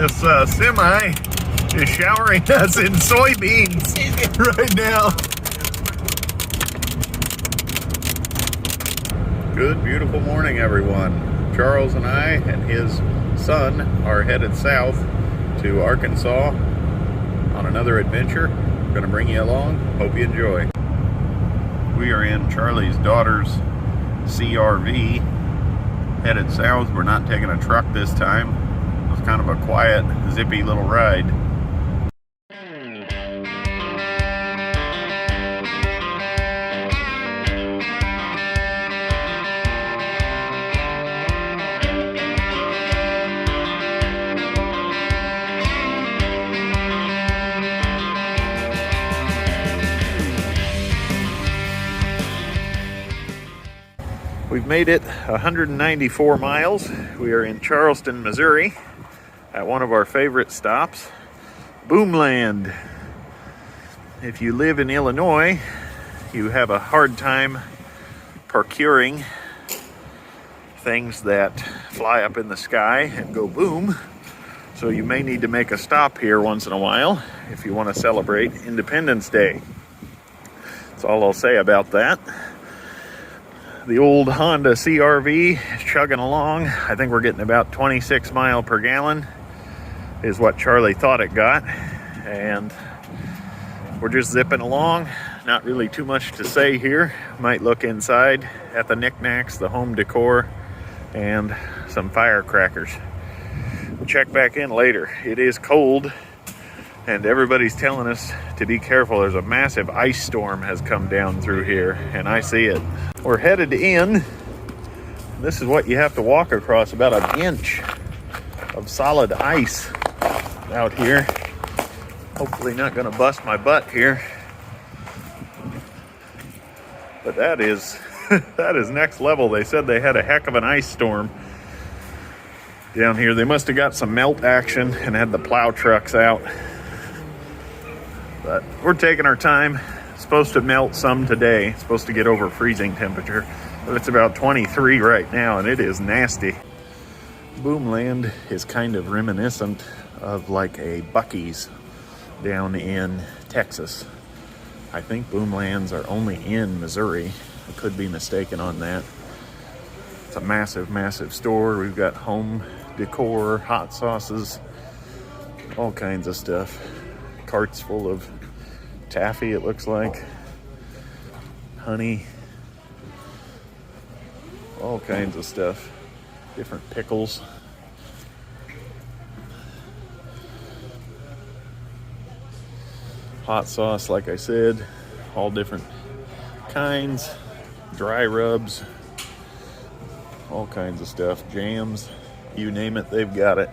This semi is showering us in soybeans right now. Good, beautiful morning, everyone. Charles and I and his son are headed south to Arkansas on another adventure. Gonna bring you along. Hope you enjoy. We are in Charlie's daughter's CRV, headed south. We're not taking a truck this time. It was kind of a quiet, zippy little ride. We've made it 194 miles. We are in Charleston, Missouri, at one of our favorite stops, Boomland. If you live in Illinois, you have a hard time procuring things that fly up in the sky and go boom. So you may need to make a stop here once in a while if you want to celebrate Independence Day. That's all I'll say about that. The old Honda CRV is chugging along. I think we're getting about 26 miles per gallon is what Charlie thought it got. And we're just zipping along. Not really too much to say here. Might look inside at the knickknacks, the home decor, and some firecrackers. We'll check back in later. It is cold, and everybody's telling us to be careful. There's a massive ice storm has come down through here, and I see it. We're headed in. This is what you have to walk across, about an inch of solid ice out here. Hopefully not gonna bust my butt here. But that is, that is next level. They said they had a heck of an ice storm down here. They must have got some melt action and had the plow trucks out. But we're taking our time. It's supposed to melt some today. It's supposed to get over freezing temperature, but it's about 23 right now, and it is nasty. Boomland is kind of reminiscent of like a Buc-ee's down in Texas. I think Boomlands are only in Missouri. I could be mistaken on that. It's a massive, massive store. We've got home decor, hot sauces, all kinds of stuff. Carts full of taffy, it looks like, honey, all kinds of stuff, different pickles. Hot sauce, like I said, all different kinds, dry rubs, all kinds of stuff, jams, you name it, they've got it.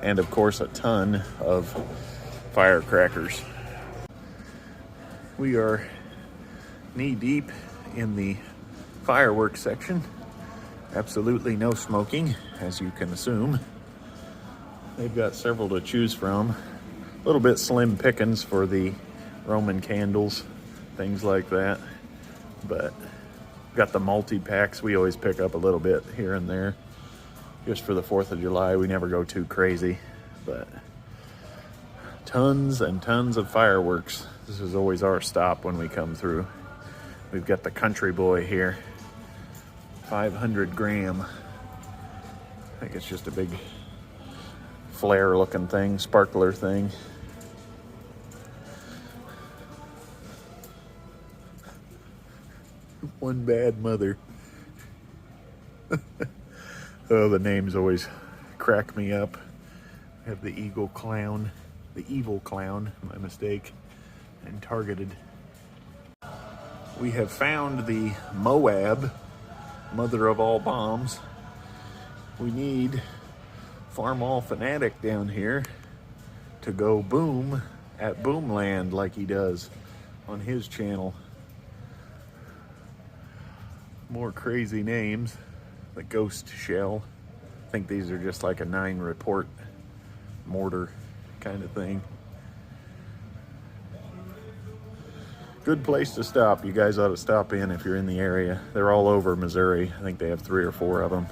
And of course a ton of firecrackers. We are knee deep in the fireworks section. Absolutely no smoking, as you can assume. They've got several to choose from. A little bit slim pickings for the Roman candles, things like that. But got the multi-packs. We always pick up a little bit here and there. Just for the 4th of July, we never go too crazy. But tons and tons of fireworks. This is always our stop when we come through. We've got the Country Boy here. 500 gram. I think it's just a big flare looking thing, sparkler thing. One bad mother. Oh, the names always crack me up. We have the Eagle Clown, the Evil Clown, my mistake, and Targeted. We have found the Moab, mother of all bombs. We need Farmall Fanatic down here to go boom at Boomland like he does on his channel. More crazy names. The Ghost Shell. I think these are just like a 9-report mortar kind of thing. Good place to stop. You guys ought to stop in if you're in the area. They're all over Missouri. I think they have 3 or 4 of them.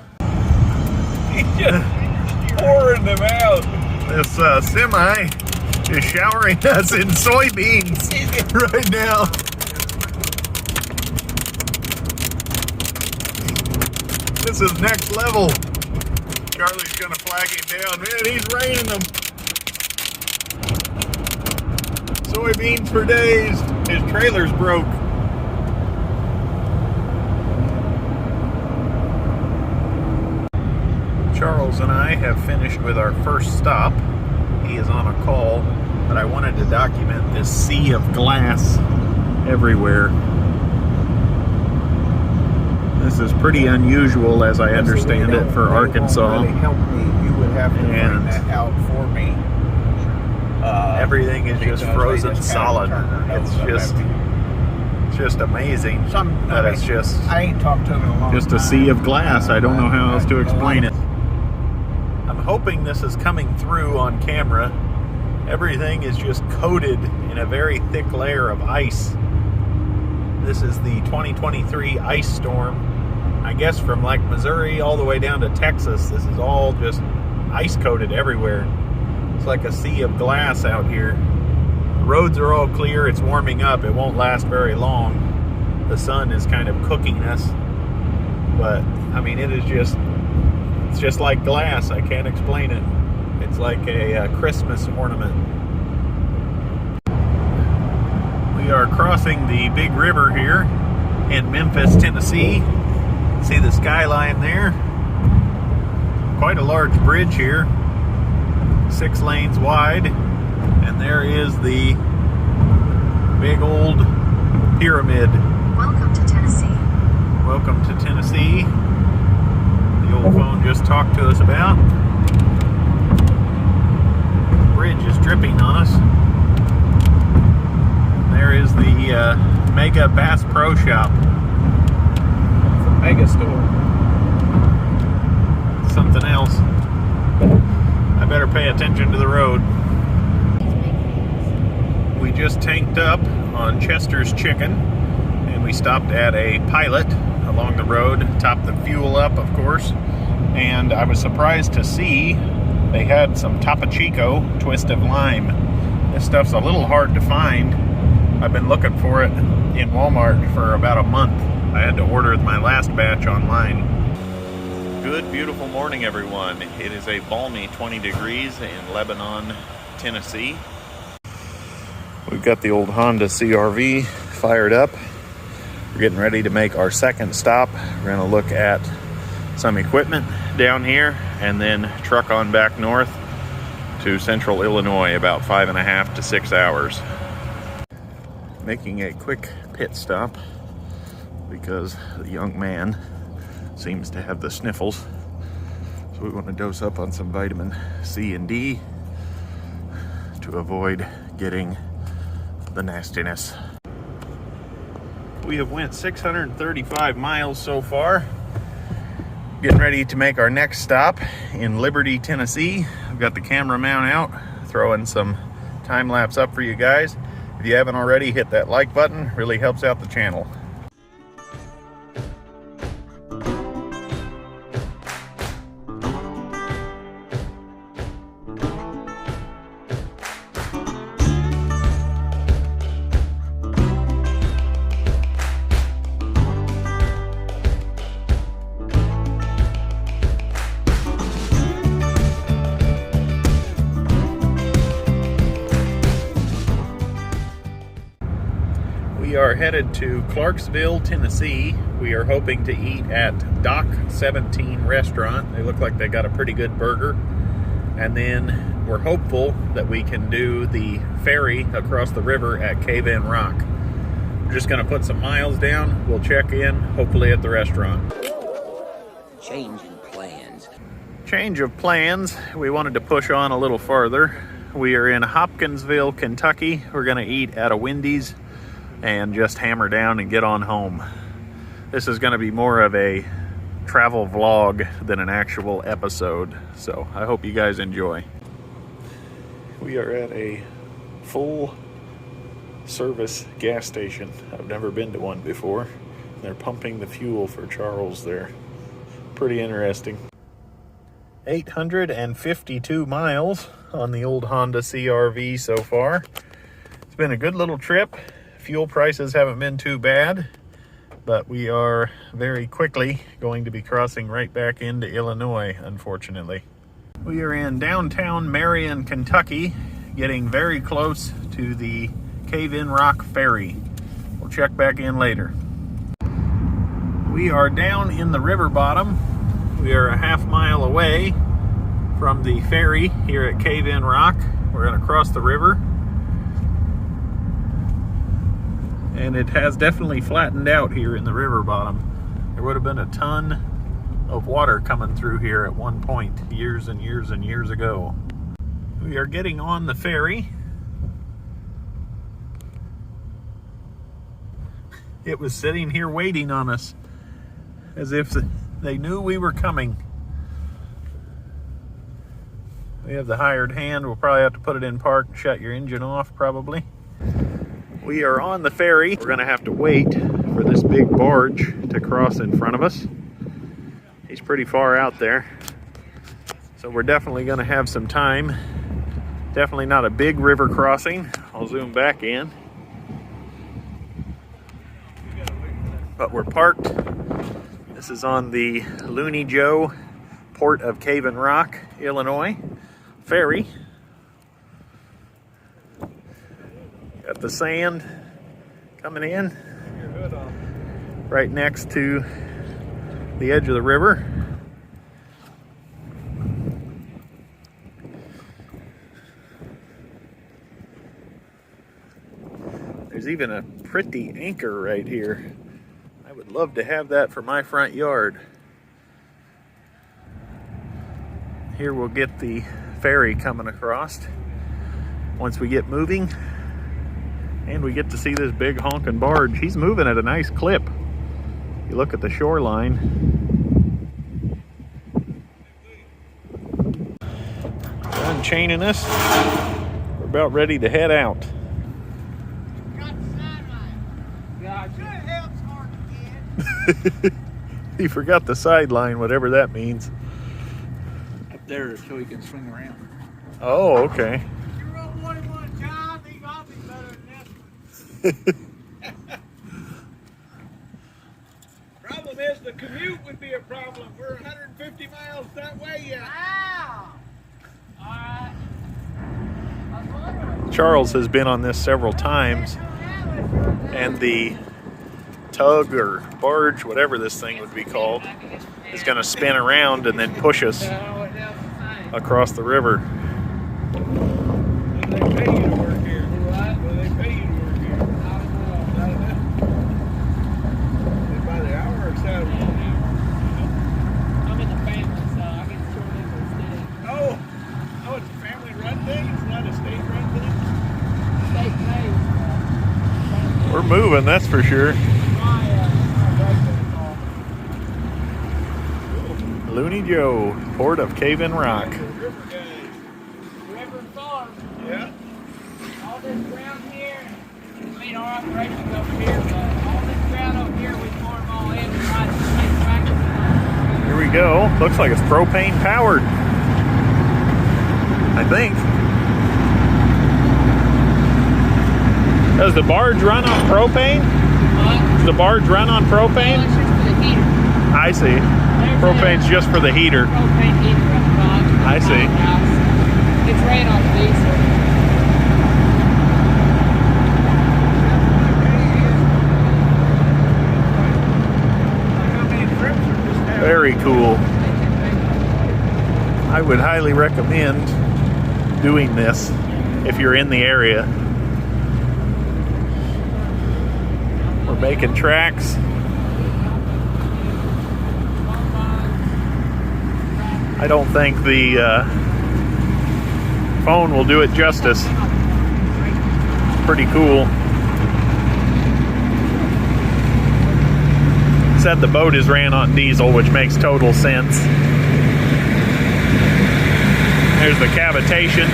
He's just pouring them out. This semi is showering us in soybeans right now. This is next level. Charlie's gonna flag him down. Man, he's raining them. Soybeans for days. His trailer's broke. Charles and I have finished with our first stop. He is on a call, but I wanted to document this sea of glass everywhere. This is pretty unusual, as I understand it, for Arkansas. Really help me. You would have to find that out for me. Everything is just frozen solid. It's just amazing that it's just. I ain't talked to him in a long time. Just a sea of glass. I don't know how else to explain it. I'm hoping this is coming through on camera. Everything is just coated in a very thick layer of ice. This is the 2023 ice storm. I guess from like Missouri all the way down to Texas, this is all just ice coated everywhere. It's like a sea of glass out here. The roads are all clear. It's warming up. It won't last very long. The sun is kind of cooking us. But, I mean, it's just like glass. I can't explain it. It's like a Christmas ornament. We are crossing the big river here in Memphis, Tennessee. See the skyline there? Quite a large bridge here. 6 lanes wide. And there is the big old pyramid. Welcome to Tennessee. Welcome to Tennessee. The old phone just talked to us about. The bridge is dripping on us. There is the Mega Bass Pro Shop. It's a mega store. Something else. I better pay attention to the road. We just tanked up on Chester's Chicken, and we stopped at a Pilot along the road, topped the fuel up, of course, and I was surprised to see they had some Topo Chico twist of lime. This stuff's a little hard to find. I've been looking for it in Walmart for about a month. I had to order my last batch online. Good, beautiful morning, everyone. It is a balmy 20 degrees in Lebanon, Tennessee. We've got the old Honda CR-V fired up. We're getting ready to make our second stop. We're gonna look at some equipment down here and then truck on back north to central Illinois, about 5.5 to 6 hours. Making a quick pit stop because the young man seems to have the sniffles. So we want to dose up on some vitamin C and D to avoid getting the nastiness. We have went 635 miles so far. Getting ready to make our next stop in Liberty, Tennessee. I've got the camera mount out, throwing some time lapse up for you guys. If you haven't already, hit that like button. Really helps out the channel. We are headed to Clarksville, Tennessee. We are hoping to eat at Dock 17 restaurant. They look like they got a pretty good burger. And then we're hopeful that we can do the ferry across the river at Cave-In Rock. We're just gonna put some miles down. We'll check in, hopefully at the restaurant. Changing plans. Change of plans. We wanted to push on a little farther. We are in Hopkinsville, Kentucky. We're gonna eat at a Wendy's and just hammer down and get on home. This is going to be more of a travel vlog than an actual episode, so I hope you guys enjoy. We are at a full service gas station. I've never been to one before. They're pumping the fuel for Charles there. Pretty interesting. 852 miles on the old Honda CR-V so far. It's been a good little trip. Fuel prices haven't been too bad, but we are very quickly going to be crossing right back into Illinois, unfortunately. We are in downtown Marion, Kentucky, getting very close to the Cave-in Rock Ferry. We'll check back in later. We are down in the river bottom. We are a half mile away from the ferry here at Cave-in Rock. We're going to cross the river. And it has definitely flattened out here in the river bottom. There would have been a ton of water coming through here at one point, years and years and years ago. We are getting on the ferry. It was sitting here waiting on us as if they knew we were coming. We have the hired hand. We'll probably have to put it in park and shut your engine off probably. We are on the ferry. We're gonna have to wait for this big barge to cross in front of us. He's pretty far out there. So we're definitely gonna have some time. Definitely not a big river crossing. I'll zoom back in. But we're parked. This is on the Looney Joe, port of Cave-in Rock, Illinois, ferry. Got the sand coming in right next to the edge of the river. There's even a pretty anchor right here. I would love to have that for my front yard. Here we'll get the ferry coming across once we get moving, and we get to see this big honking barge. He's moving at a nice clip. You look at the shoreline. Done chaining us. We're about ready to head out. He forgot the sideline, whatever that means. Up there so he can swing around. Oh, okay. You wrote more than one job, think I'll be better than this one. Problem is, the commute would be a problem. We're 150 miles that way yet. Wow! Alright. Charles has been on this several times, and the tug or barge, whatever this thing would be called, is going to spin around and then push us across the river. They pay you to work here. Well, they pay you to work here. I don't know. By the hour or so? I'm in the family, so I get short in instead. Oh, it's a family run thing? It's not a state run thing? State paid. We're moving, that's for sure. Looney Joe, port of Cave-in Rock. River guys. River Farm. Yeah. All this ground here, I mean, our operations over here, but all this ground over here, we pour them all in and ride the same tractor. Here we go. Looks like it's propane powered, I think. Does the barge run on propane? Does the barge run on propane? Well, it's just for the heater. I see. Propane's just for the heater. Propane heater up top. I see. It's ran on diesel. How many trips are just having? Very cool. I would highly recommend doing this if you're in the area. We're making tracks. I don't think the phone will do it justice. Pretty cool. Said the boat is ran on diesel, which makes total sense. There's the cavitation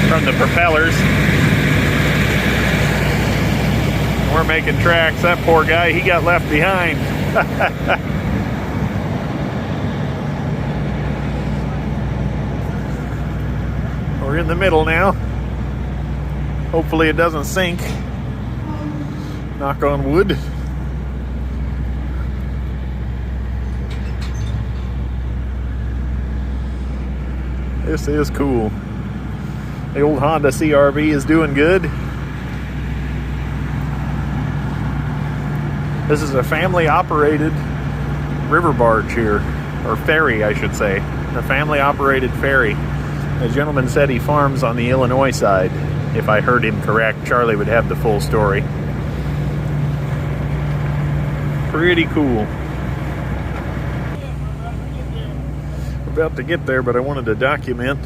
from the propellers. We're making tracks. That poor guy, he got left behind. We're in the middle now. Hopefully it doesn't sink. Knock on wood. This is cool. The old Honda CRV is doing good. This is a family-operated river barge here, or ferry, I should say. A family-operated ferry. The gentleman said he farms on the Illinois side. If I heard him correct, Charlie would have the full story. Pretty cool. We're about to get there, but I wanted to document.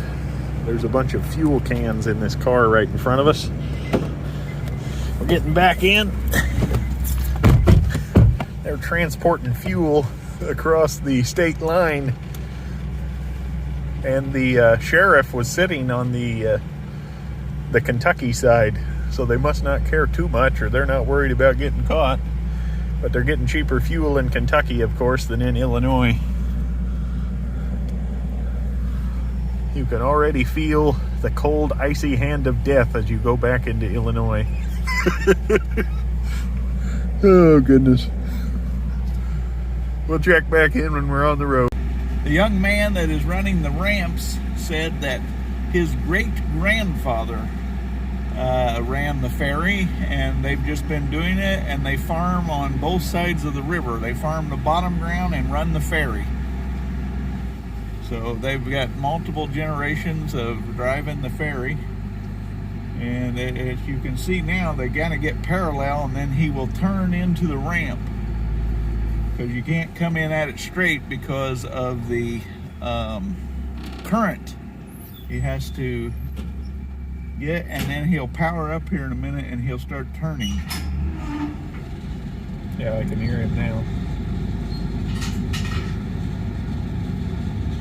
There's a bunch of fuel cans in this car right in front of us. We're getting back in. They're transporting fuel across the state line, and the sheriff was sitting on the Kentucky side, so they must not care too much, or they're not worried about getting caught. But they're getting cheaper fuel in Kentucky, of course, than in Illinois. You can already feel the cold, icy hand of death as you go back into Illinois. Oh, goodness. We'll check back in when we're on the road. The young man that is running the ramps said that his great-grandfather ran the ferry, and they've just been doing it, and they farm on both sides of the river. They farm the bottom ground and run the ferry. So they've got multiple generations of driving the ferry, and as you can see now, they gotta get parallel, and then he will turn into the ramp, because you can't come in at it straight because of the current. He has to get, and then he'll power up here in a minute and he'll start turning. Yeah, I can hear him now.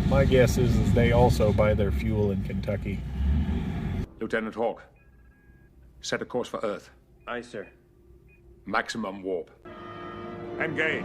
My guess is they also buy their fuel in Kentucky. Lieutenant Hawk, set a course for Earth. Aye, sir. Maximum warp. Engage.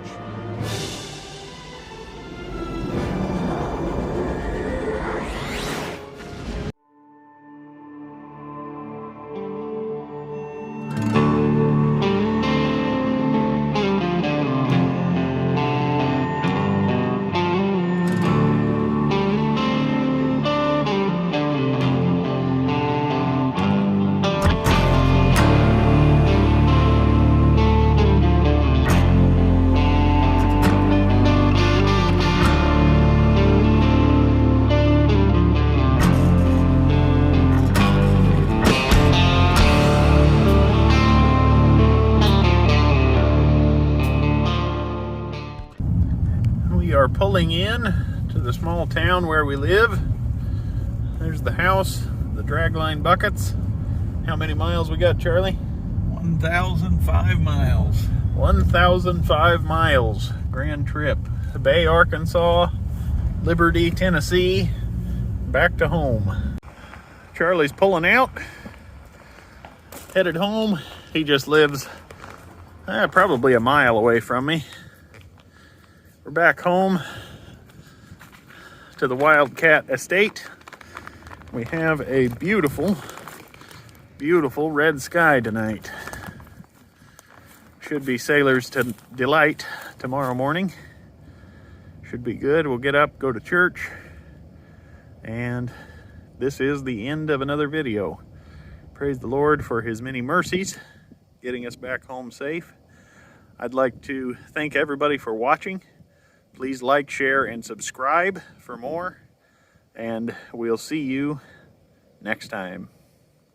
We are pulling in to the small town where we live. There's the house, the dragline buckets. How many miles we got, Charlie? 1,005 miles. 1,005 miles. Grand trip. Bay, Arkansas, Liberty, Tennessee, back to home. Charlie's pulling out, headed home. He just lives probably a mile away from me. We're back home to the Wildcat Estate. We have a beautiful, beautiful red sky tonight. Should be sailors to delight tomorrow morning. Should be good. We'll get up, go to church, and this is the end of another video. Praise the Lord for his many mercies, getting us back home safe. I'd like to thank everybody for watching. Please like, share, and subscribe for more, and we'll see you next time.